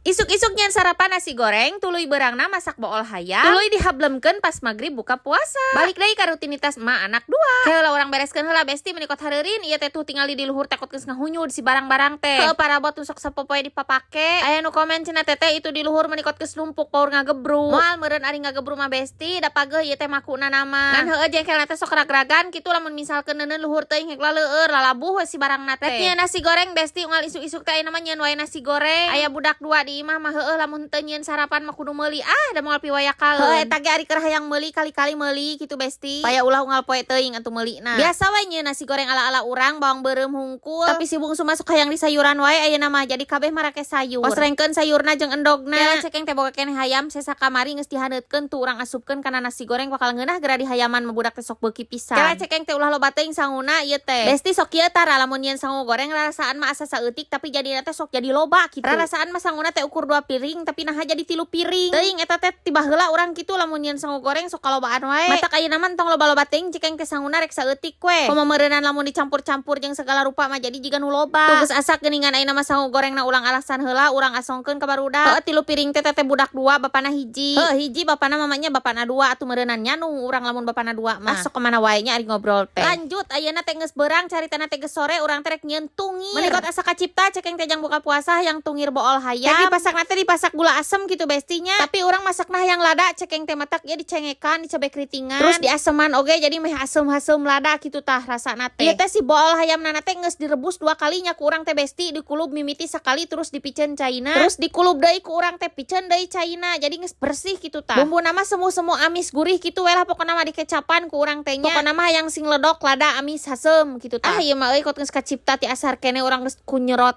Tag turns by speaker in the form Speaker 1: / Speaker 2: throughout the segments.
Speaker 1: Isuk-isuknya sarapan nasi goreng, tuluy beurangna masak bool hayam, tuluy dihablemkeun pas maghrib buka puasa. Balik deui ka rutinitas emak anak dua. Heula urang bereskeun heula besti menikot hareureun ieu teh tuh tingali di luhur takut geus ngahunyud si barang-barang teh. Heuh parabot nu sok sapopoe dipapake. Aya nu komen cenah teteh itu di luhur menikot geus numpuk paur ngagebru. Moal meureun ari ngagebru mah besti da pageuh ieu teh makuna nama. Ngan heueuh jengkelna teh sok rag-ragan kitu lamun misalkeun neuneun luhur teuing hek laleueur lalabuh we si barangna teh. Rek nasi goreng besti unggal isuk-isuk teh aya nama nyieun wae nasi goreng. Aya budak dua di imah mah heueuh lamun teu nyieun sarapan mah kudu meuli da moal piwaya kaeun. Heueuh eta ge ari keur hayang meuli kali-kali meuli kitu besti. Paya ulah unggal poe teuing atuh meulina. Biasa we nyieun nasi goreng ala-ala urang bawang beureum hungkul. Tapi si bungsu masuk hayang di sayuran wae ayeuna mah jadi kabeh mah rake sayur. Posrengkeun sayurna jeung endogna. Kela cekeng teh boga keneh hayam sesa kamari geus dihaneutkeun tu urang asupkeun kana nasi goreng bakal ngeunah geura di hayaman mah budak teh sok beuki pisan. Kela cekeng teh ulah loba teuing sanguna ieu teh. Besti sok kieu tara lamun nyieun sangu goreng rarasaan mah asa saeutik tapi jadina teh sok jadi loba kitu. Rarasaan mah sanguna teh ukur 2 piring tapi nah jadi 3 piring. Teuing eta teh tiba heula urang kitu lamun nyieun sangu goreng sok kalobaan wae. Matak ayeuna mah tong loba-loba teuing cekeng teh sanguna rek saeutik we. Komo meureunana lamun dicampur-campur jeung segala rupa mah jadi jiga nu loba. Tuh geus asa geuningan ayeuna mah sangu gorengna ulang alasan heula urang asongkeun ka barudak. Heuh 3 piring teh teteh budak 2 bapana hiji. Heuh hiji bapana mamanya bapana 2 atuh meureunana nyanu urang lamun bapana 2 mah. Sok kemana wae nya ari ngobrol teh. Lanjut ayeuna teh geus beurang caritana teh geus sore urang teh rek nyieun tungir. Menikot asa kacipta cekeng teh jang buka puasa yang tungir bool hayam. Rek dipasakna teh dipasak gula asem gitu bestinya. Tapi urang masakna yang lada cekeng teh matak ieu dicengekan dicabe kritingan. Terus diaseman oge jadi meh asem-asem lada kitu tah rasana teh. Ieu teh si bool hayamna teh geus direbus 2 kalinya ku urang teh besti dikulub mimiti sakali terus dipiceun caina. Terus dikulub deui ku urang teh piceun deui caina. Jadi geus bersih kitu tah. Bumbuna mah semu-semu amis gurih kitu we lah pokona mah dikecapan ku urang teh nya. Pokona mah yang sing ledok lada amis hasem kitu tah. Ieu mah euy kot geus kacipta ti asar kene urang geus kunyerot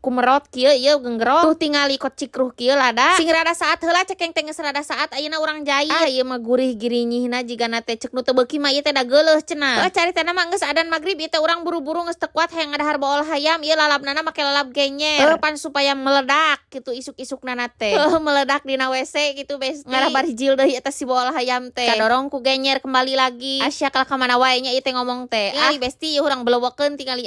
Speaker 1: kumerot kieu ieu geunggerot. Tuh tingali kot cikruh kieu lada. Sing rada saat heula cekeng teh geus rada saat ayeuna urang jahit. Ieu mah gurih girinyihna jigana teh ceuk nu teu beuki mah ieu teh da geuleuh cenah. Caritana mah geus adzan magrib ieu teh urang buru-buru geus teu kuat hayang ngadahar bool hayam ieu lalapna make lalap genyer. Pan supaya meledak kitu isuk-isukna teh. Meledak dina WC kitu besti. Ngarah barijil deui eta si bool hayam teh. Kadorong ku genyer kembali lagi. Asya ka mana wae nya ieu teh ngomong teh. Ai besti ieu urang beleuwekeun tingali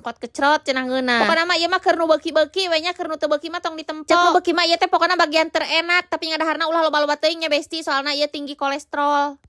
Speaker 1: kot kecrot cenah ngeunah. Pokona mah ieu mah keur nu beuki-beuki we nya keur nu teu beuki mah tong ditempok. Cek nu beuki mah ieu teh pokona bagian terenak tapi ngadaharna ulah loba-loba teuing nya besti soalna ieu tinggi kolesterol.